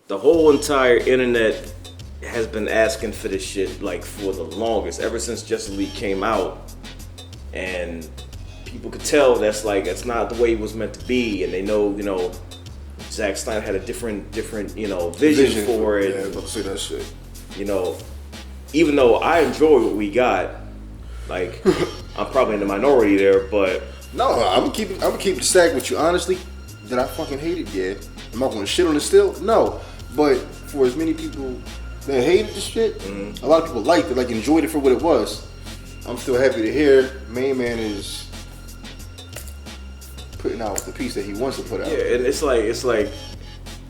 the whole entire internet has been asking for this shit like for the longest, ever since Justice League came out, and people could tell that's not the way it was meant to be, and they know, Zack Snyder had a different vision for it. Yeah, I was about to say that shit. Even though I enjoy what we got, like I'm probably in the minority there, but no, I'm gonna keep it stacked with you. Honestly, did I fucking hate it? Yeah. Am I gonna shit on it still? No. But for as many people that hated the shit, a lot of people liked it, like enjoyed it for what it was. I'm still happy to hear Main Man is putting out the piece that he wants to put out. Yeah, and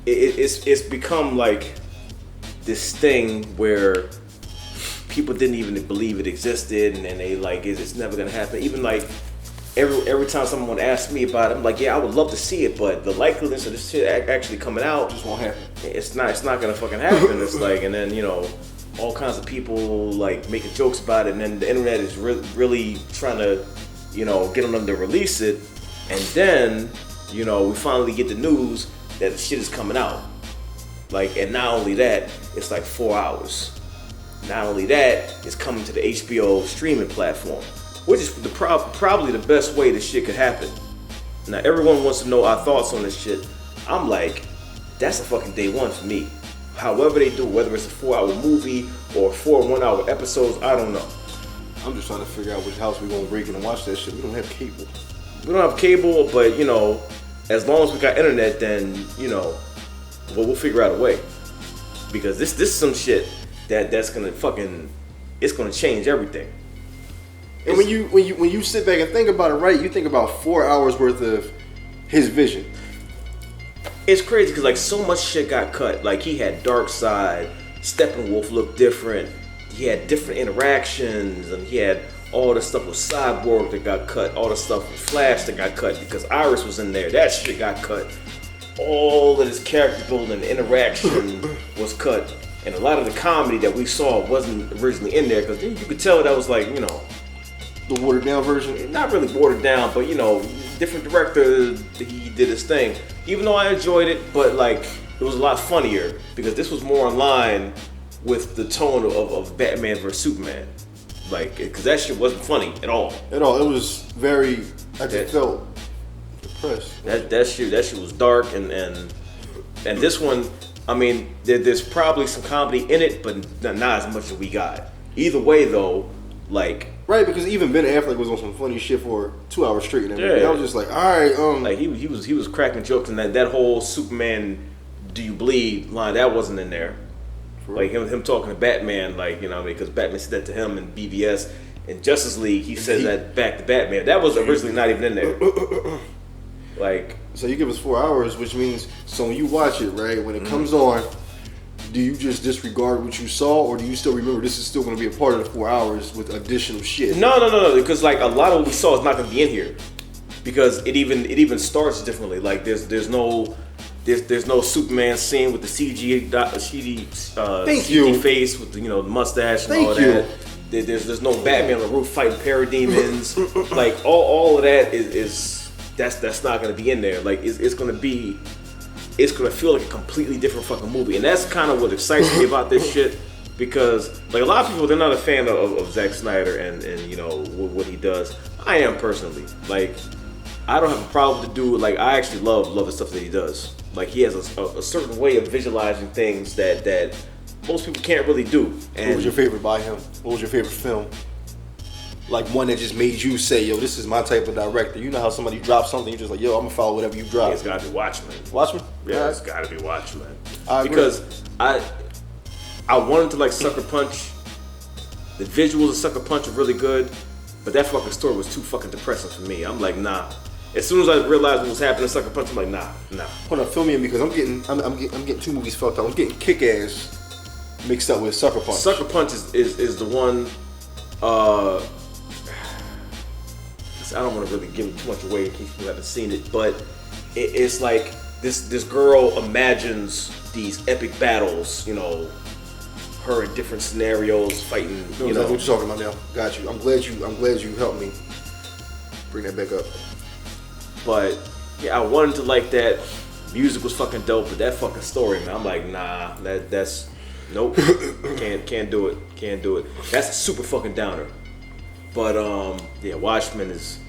it's become like this thing where people didn't even believe it existed, and they like it's never gonna happen. Even like every time someone asks me about it, I'm like, yeah, I would love to see it, but the likeliness of this shit actually coming out just won't happen. It's not gonna fucking happen. It's like, and then all kinds of people like making jokes about it, and then the internet is really trying to get on them to release it, and then we finally get the news that the shit is coming out. Like, and not only that, it's like 4 hours. Not only that, it's coming to the HBO streaming platform, which is probably the best way this shit could happen. Now, everyone wants to know our thoughts on this shit. I'm like, that's a fucking day one for me. However they do, whether it's a 4-hour movie or 4 1-hour episodes, I don't know. I'm just trying to figure out which house we're gonna break in and watch that shit. We don't have cable. We don't have cable, but as long as we got internet, then we'll figure out a way. Because this is some shit that's gonna it's gonna change everything. And when you sit back and think about it, right, you think about 4 hours worth of his vision. It's crazy because like so much shit got cut. Like he had Darkseid, Steppenwolf looked different. He had different interactions, and he had all the stuff with Cyborg that got cut, all the stuff with Flash that got cut because Iris was in there. That shit got cut. All of his character building and interaction was cut, and a lot of the comedy that we saw wasn't originally in there because you could tell that was like the watered down version. Not really watered down, but different director. He did his thing. Even though I enjoyed it, but like it was a lot funnier because this was more in line with the tone of Batman vs Superman. Like, because that shit wasn't funny at all. It was very. I just felt depressed. That shit was dark and this one, I mean, there's probably some comedy in it, but not as much as we got. Either way, though, like. Right, because even Ben Affleck was on some funny shit for 2 hours straight, and I was just like, all right, like he was cracking jokes, and that whole Superman, do you bleed line that wasn't in there. Like him talking to Batman, like because Batman said that to him in BVS, in Justice League he said that back to Batman. That was originally not even in there. Like, so you give us 4 hours, which means so when you watch it, right, when it comes on. Do you just disregard what you saw, or do you still remember this is still going to be a part of the 4 hours with additional shit? No. Because like a lot of what we saw is not going to be in here, because it even starts differently. Like there's no Superman scene with the CG face with the mustache and all that. There's no Batman on the roof fighting parademons. Like all of that is that's not going to be in there. Like it's going to feel like a completely different fucking movie. And that's kind of what excites me about this shit. Because, like, a lot of people, they're not a fan of Zack Snyder and what he does. I am personally. Like, I don't have a problem to do, like, I actually love the stuff that he does. Like, he has a certain way of visualizing things that most people can't really do. And what was your favorite by him? What was your favorite film? Like one that just made you say, yo, this is my type of director. You know how somebody drops something, you're just like, yo, I'm gonna follow whatever you drop. Yeah, it's gotta be Watchmen. Watchmen? Yeah, it's gotta be Watchmen. Because I wanted to like Sucker Punch. The visuals of Sucker Punch are really good, but that fucking story was too fucking depressing for me. I'm like, nah. As soon as I realized what was happening in Sucker Punch, I'm like, nah. Hold on, fill me in because I'm getting two movies fucked up. I'm getting Kick-Ass mixed up with Sucker Punch. Sucker Punch is the one. I don't want to really give too much away in case people haven't seen it, but it's like this girl imagines these epic battles, her in different scenarios fighting. Exactly what you're talking about now. Got you. I'm glad you helped me bring that back up. But yeah, I wanted to like that, music was fucking dope, but that fucking story, man, I'm like, nah, that's nope, can't do it. That's a super fucking downer. But yeah, Watchmen is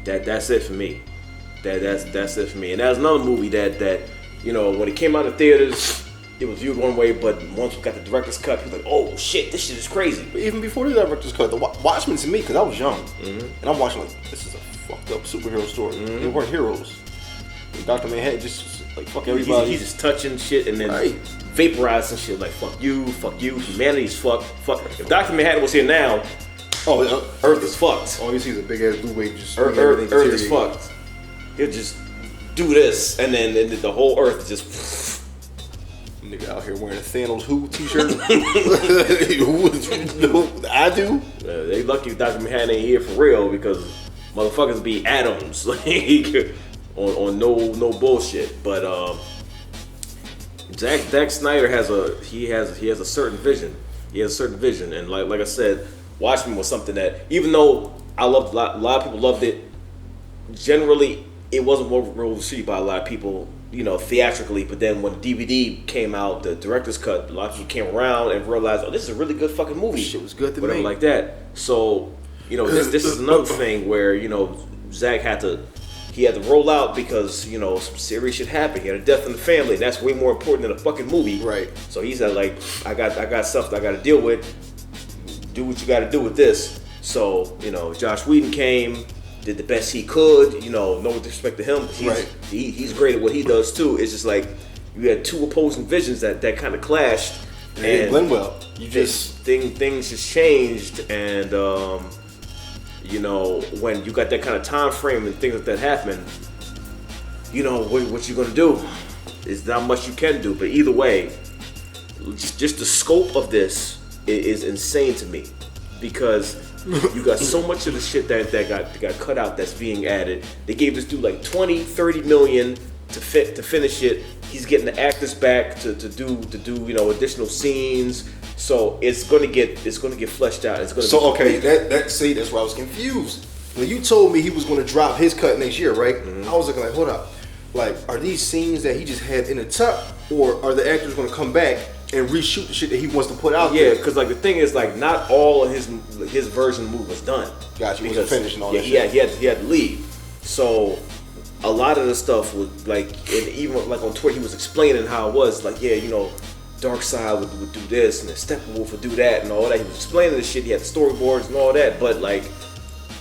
that's it for me. That's it for me. And that was another movie that you know, when it came out in theaters, it was viewed one way, but once we got the director's cut, people like, oh shit, this shit is crazy. But even before the director's cut, the Watchmen to me, because I was young, and I'm watching like, this is a fucked up superhero story. They weren't heroes. Dr. Manhattan just like fuck everybody. He's just touching shit and then vaporizing shit like fuck you, humanity's fucked. Fuck. If Dr. Manhattan was here now, Earth is fucked. All you see is a big ass blue wave just Earth is fucked. He'll just do this and then the whole Earth is just. Nigga out here wearing a Thanos Who t-shirt. I do. They lucky Dr. Manhattan ain't here for real because motherfuckers be atoms like on no bullshit. But Zack Snyder has a certain vision. He has a certain vision, and like I said, Watchmen was something that even though a lot of people loved it, generally it wasn't well received by a lot of people. You know, theatrically, but then when the DVD came out, the director's cut, a lot of people came around and realized, oh, this is a really good fucking movie. Shit was good to whatever me. Like that. So, you know, this is another thing where, you know, Zack had to roll out because, you know, some serious shit happened. He had a death in the family, and that's way more important than a fucking movie. Right. So he said, like, I got stuff that I got to deal with. Do what you got to do with this. So, you know, Josh Whedon came. Did the best he could, you know, no disrespect to him. He's great at what he does too. It's just like you had two opposing visions that kind of clashed. And blend well. Things just changed, and you know, when you got that kind of time frame and things like that happen, you know what you're gonna do. Is not much you can do. But either way, just the scope of this is insane to me because. You got so much of the shit that got cut out that's being added. They gave this dude like 20-30 million to finish it. He's getting the actors back to do you know additional scenes. So it's gonna get fleshed out. It's gonna that's why I was confused. When you told me he was gonna drop his cut next year, right? I was looking like, hold up. Like, are these scenes that he just had in the tuck, or are the actors gonna come back and reshoot the shit that he wants to put out there? Yeah, because like the thing is like not all of his version of the movie was done. Gotcha. He wasn't finished and all that shit. He had to leave. So a lot of the stuff was like, and even like on Twitter he was explaining how it was like, yeah, you know, Darkseid would do this and then Steppenwolf would do that and all that. He was explaining this shit. He had the storyboards and all that, but like,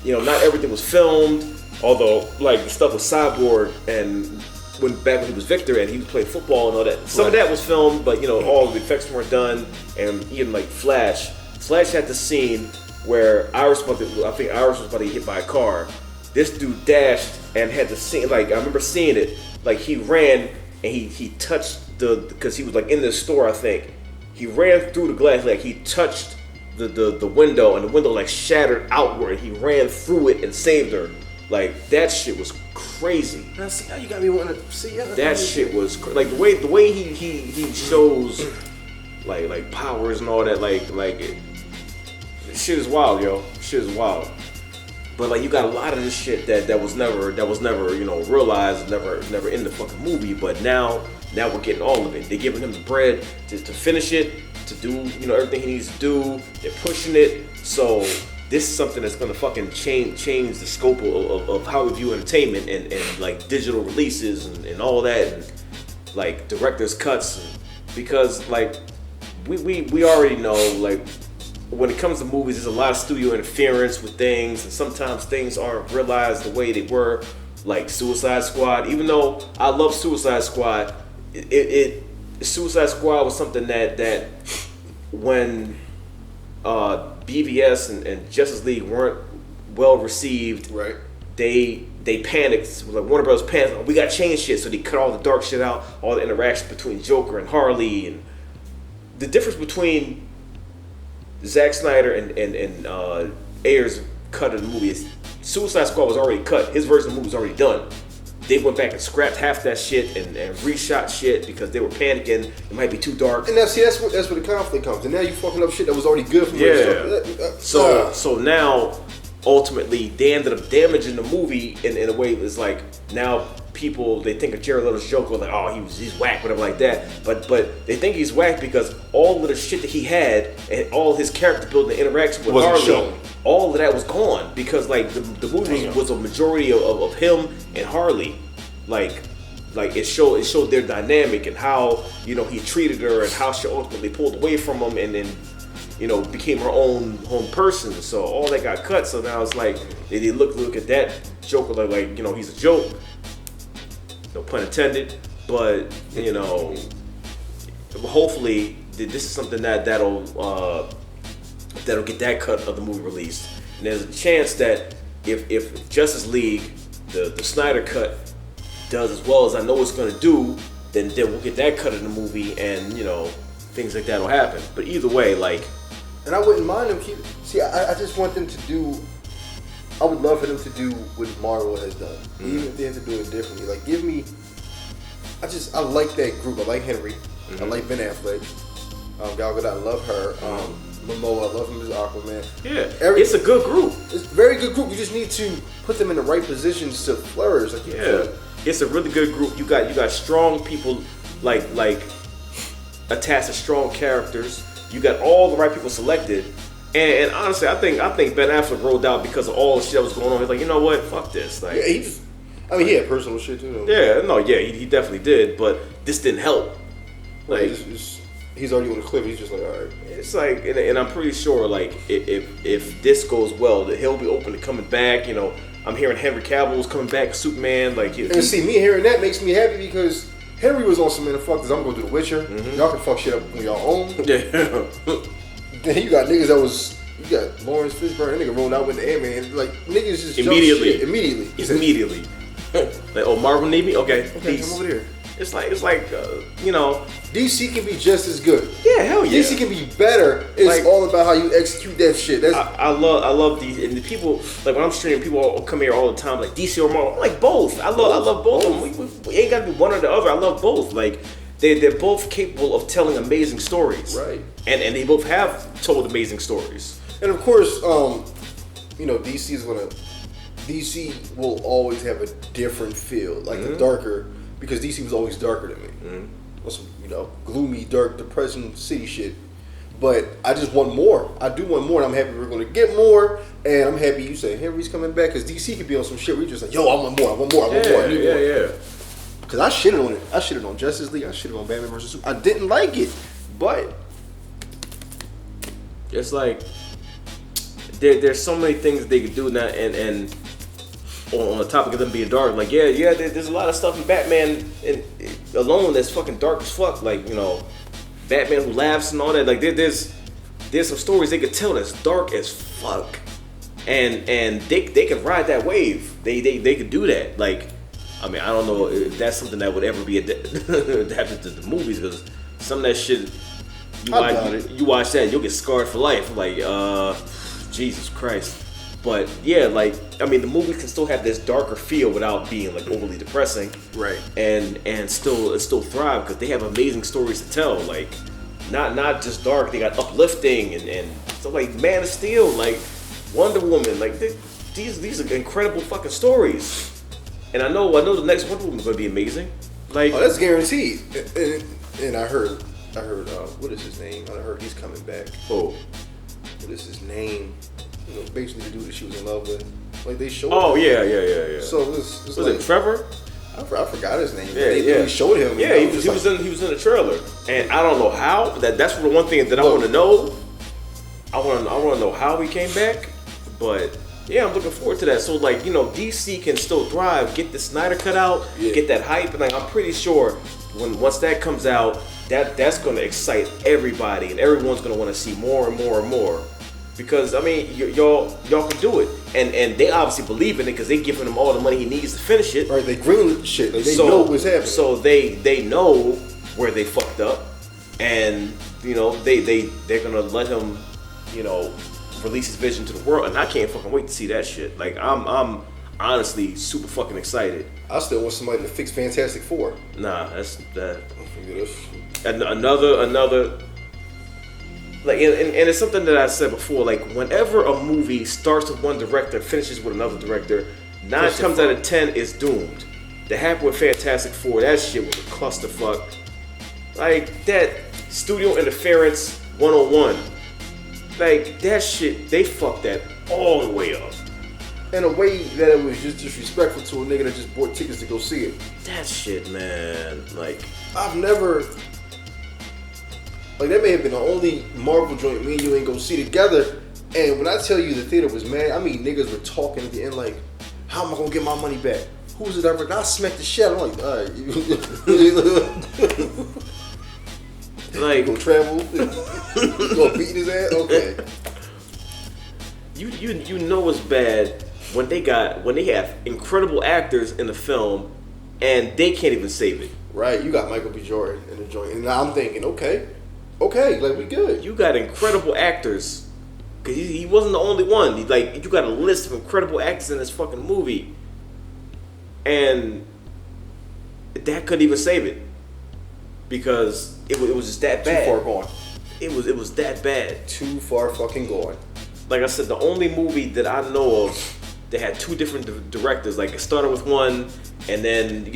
you know, not everything was filmed. Although like the stuff with Cyborg and back when he was Victor and he was playing football and all that. Some of that was filmed, but you know, all the effects weren't done. And even like Flash had the scene where Iris was about to get hit by a car. This dude dashed and had the scene, like I remember seeing it, like he ran and he touched because he was like in the store, I think. He ran through the glass, like he touched the window and the window like shattered outward. He ran through it and saved her. Like that shit was crazy. Now see how you got me wanting to see that shit was like the way he shows like powers and all that like shit is wild, yo. Shit is wild. But like you got a lot of this shit that was never you know realized, never in the fucking movie. But now we're getting all of it. They're giving him the bread to finish it, to do you know everything he needs to do. They're pushing it. So this is something that's gonna fucking change the scope of how we view entertainment and like digital releases and all that and like director's cuts because like we already know like when it comes to movies there's a lot of studio interference with things and sometimes things aren't realized the way they were, like Suicide Squad. Even though I love Suicide Squad, Suicide Squad was something that when BVS and Justice League weren't well received. Right. They panicked. Like Warner Bros. Panicked. We got to change shit, so they cut all the dark shit out, all the interactions between Joker and Harley, and the difference between Zack Snyder and Ayer's cut of the movie is Suicide Squad was already cut. His version of the movie was already done. They went back and scrapped half that shit and reshot shit because they were panicking. It might be too dark. And that's where the conflict comes. And now you fucking up shit that was already good from So now, ultimately, they ended up damaging the movie in a way that's like now people, they think of Jared Leto's Joker like, oh, he's whack, whatever like that. But they think he's whack because all of the shit that he had and all his character building interaction with Harley, all of that was gone because like the movie was a majority of him and Harley, like it showed their dynamic and how he treated her and how she ultimately pulled away from him and then became her own person. So all that got cut. So now it's like they look at that Joker like he's a joke. No pun intended. But hopefully this is something that'll get that cut of the movie released. And there's a chance that if Justice League, the Snyder Cut, does as well as I know it's gonna do, then we'll get that cut of the movie and things like that will happen. But either way, like. And I wouldn't mind them I just want them to do. I would love for them to do what Marvel has done, even if they have to do it differently. Like, give me. I like that group. I like Henry. I like Ben Affleck. Gal Gadot, I love her. Momoa, I love him as Aquaman. Yeah, it's a good group. It's a very good group. You just need to put them in the right positions to flourish. Like, it's a really good group. You got strong people like attached to strong characters. You got all the right people selected, and honestly, I think Ben Affleck rolled out because of all the shit that was going on. He's like, you know what, fuck this. Like, he had personal shit too. He definitely did, but this didn't help. Like, he's already on the cliff. He's just like, all right. It's like, and I'm pretty sure, like, if this goes well, that he'll be open to coming back. I'm hearing Henry Cavill's coming back as Superman. Like, and see, me hearing that makes me happy because Henry was on some man, fuck this, I'm gonna do The Witcher. Y'all can fuck shit up on your own. Yeah. Then you got niggas you got Lawrence Fishburne, that nigga rolling out with the Ant-Man. Like, niggas just immediately. Immediately. Like, oh, Marvel need me? Okay, come over here. It's like DC can be just as good. Yeah, hell yeah. DC can be better. It's all about how you execute that shit. I love these, and the people, like when I'm streaming, people all come here all the time, like DC or Marvel. I'm like both. I love both of them. We ain't got to be one or the other. I love both. Like they're both capable of telling amazing stories. Right. And they both have told amazing stories. And of course, DC will always have a different feel, like a darker. Because DC was always darker than me. Some, gloomy, dark, depressing city shit. But I just want more. I do want more, and I'm happy we're going to get more. And I'm happy you say Henry's coming back, because DC could be on some shit where you're just like, yo, I want more, I want more. Yeah. Because I shitted on it. I shitted on Justice League. I shitted on Batman vs. Superman. I didn't like it. But it's like, there's so many things they could do now, and on the topic of them being dark, like there's a lot of stuff in Batman alone that's fucking dark as fuck. Like Batman who laughs and all that. Like there's some stories they could tell that's dark as fuck, and they can ride that wave. They could do that. Like, I mean, I don't know if that's something that would ever be adapted to the movies, because some of that shit you watch that, you'll get scarred for life. Like Jesus Christ. But yeah, like, I mean, the movie can still have this darker feel without being like overly depressing, right? And still thrive because they have amazing stories to tell. Like, not just dark. They got uplifting and stuff like Man of Steel, like Wonder Woman. Like these are incredible fucking stories. And I know the next Wonder Woman is going to be amazing. Like, that's guaranteed. And I heard what is his name? I heard he's coming back. Oh, what is his name? Basically the dude that she was in love with. Like, they showed him. Yeah. So it's was it Trevor? I forgot his name. Yeah, They showed him. Yeah, he was in the trailer. And I don't know how. That's the one thing that I want to know. I want to know how he came back. But yeah, I'm looking forward to that. So like, DC can still thrive. Get the Snyder Cut out. Yeah. Get that hype. And like, I'm pretty sure once that comes out, that's going to excite everybody, and everyone's going to want to see more and more and more. Because, I mean, y'all can do it. And they obviously believe in it because they're giving him all the money he needs to finish it. Right, they greenlit shit. Like, they know what's happening. So they know where they fucked up. And, they're going to let him, release his vision to the world. And I can't fucking wait to see that shit. Like, I'm honestly super fucking excited. I still want somebody to fix Fantastic Four. Nah, that's that. Another. Like, and it's something that I said before. Like, whenever a movie starts with one director, finishes with another director, 9 times out of 10 is doomed. that happened with Fantastic Four, that shit was a clusterfuck. Like, that studio interference 101. Like, that shit, they fucked that all the way up. In a way that it was just disrespectful to a nigga that just bought tickets to go see it. That shit, man. Like, I've never... Like, that may have been the only Marvel joint me and you ain't go see together. And when I tell you the theater was mad, I mean, niggas were talking at the end like, how am I gonna get my money back? Who was it ever? I smacked the shit. I'm like, all right. Like, go travel? Go beat his ass? Okay. You know it's bad when they have incredible actors in the film and they can't even save it. Right, you got Michael B. Jordan in the joint, and now I'm thinking, okay, like we good. You got incredible actors, cause he wasn't the only one. You got a list of incredible actors in this fucking movie, and that couldn't even save it because it was just that bad. Too far gone. It was that bad. Too far fucking gone. Like I said, the only movie that I know of that had two different directors, like it started with one, and then it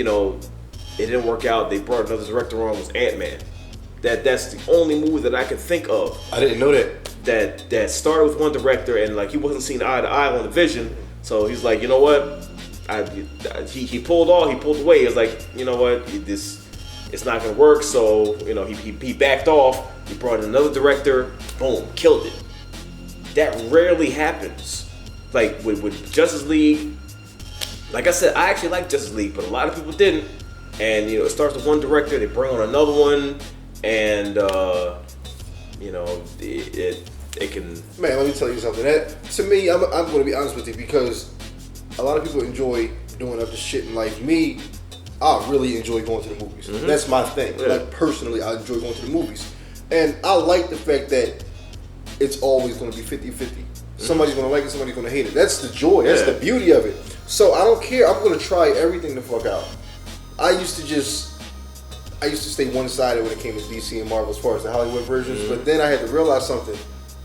didn't work out. They brought another director on. Was Ant-Man. That's the only movie that I could think of. I didn't know that. That started with one director, and like he wasn't seeing eye to eye on the vision. So he's like, you know what? He pulled away. He was like, you know what? It's not gonna work. So he backed off. He brought in another director. Boom, killed it. That rarely happens. Like with Justice League. Like I said, I actually like Justice League, but a lot of people didn't. And it starts with one director, they bring on another one, and it can. Man, let me tell you something. That to me, I'm going to be honest with you, because a lot of people enjoy doing other shit in life. Me, I really enjoy going to the movies. Mm-hmm. That's my thing. Yeah. Like personally, I enjoy going to the movies, and I like the fact that it's always going to be 50-50. Mm-hmm. Somebody's going to like it, somebody's going to hate it. That's the joy. That's the beauty of it. So I don't care. I'm going to try everything the fuck out. I used to stay one-sided when it came to DC and Marvel as far as the Hollywood versions, but then I had to realize something.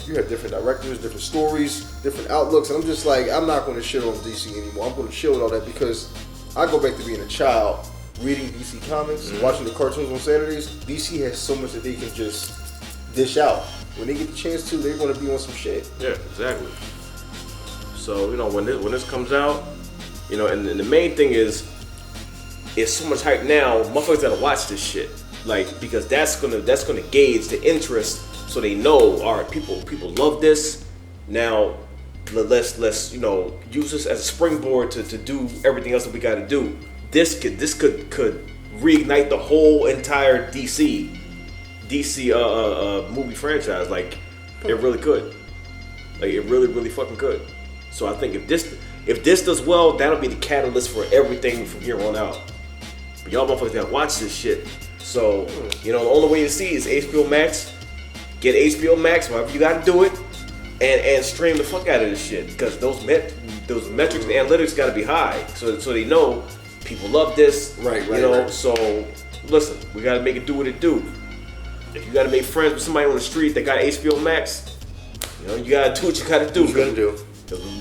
You have different directors, different stories, different outlooks, and I'm just like, I'm not going to shit on DC anymore. I'm going to chill with all that because I go back to being a child, reading DC comics, watching the cartoons on Saturdays. DC has so much that they can just dish out. When they get the chance to, they're going to be on some shit. Yeah, exactly. So, when this comes out, and the main thing is, it's so much hype now. Motherfuckers gotta watch this shit, like, because that's gonna gauge the interest, so they know, all right, people love this. Now, let's use this as a springboard to do everything else that we gotta do. This could reignite the whole entire DC movie franchise. Like, it really could. Like, it really fucking could. So I think if this does well, that'll be the catalyst for everything from here on out. But y'all motherfuckers gotta watch this shit. So, the only way to see is HBO Max. Get HBO Max, however you gotta do it, and stream the fuck out of this shit. Because those metrics and analytics gotta be high. So they know people love this. Right. So listen, we gotta make it do what it do. If you gotta make friends with somebody on the street that got HBO Max, you gotta do what you gotta do.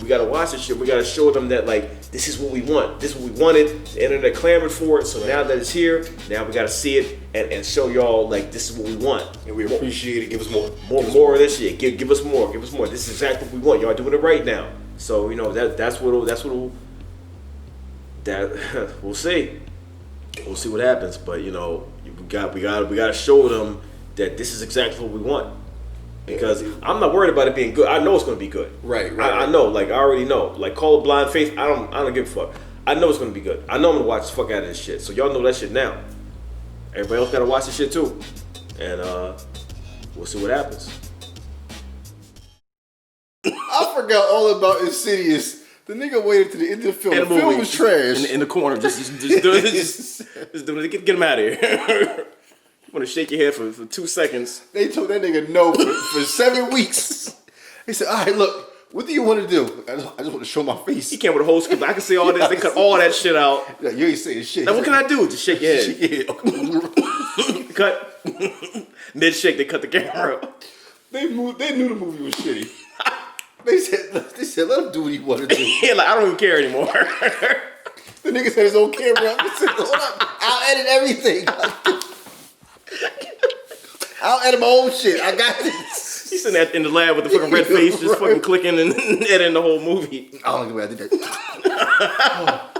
We gotta watch this shit. We gotta show them that, like, this is what we want. This is what we wanted. The internet clamored for it. So now that it's here, now we gotta see it and show y'all, like, this is what we want. And we appreciate it. Give us more. More of this shit. Give us more. Give us more. This is exactly what we want. Y'all doing it right now. So we'll see. We'll see what happens. But we gotta show them that this is exactly what we want. Because I'm not worried about it being good. I know it's going to be good. Right. I know. Like, I already know. Like, call it blind faith. I don't give a fuck. I know it's going to be good. I know I'm going to watch the fuck out of this shit. So y'all know that shit now. Everybody else got to watch this shit too. And we'll see what happens. I forgot all about Insidious. The nigga waited to the end of the film. The film was trash. In the corner. Just do it. Just do it. Get him out of here. You want to shake your head for 2 seconds. They told that nigga no for 7 weeks. He said, all right, look, what do you want to do? I just want to show my face. He came with a whole script. I can see all this. They cut all that shit out. Yeah, you ain't saying shit. Now, what can I do? Just shake your head. Cut. Mid-shake, they cut the camera. They knew the movie was shitty. They said, let him do what he want to do. Yeah, like, I don't even care anymore. The nigga said his own camera. I said, hold up, I'll edit everything. I'll edit my own shit. I got this. He's sitting in the lab with the fucking red face, just fucking clicking and editing the whole movie. I don't think I did that.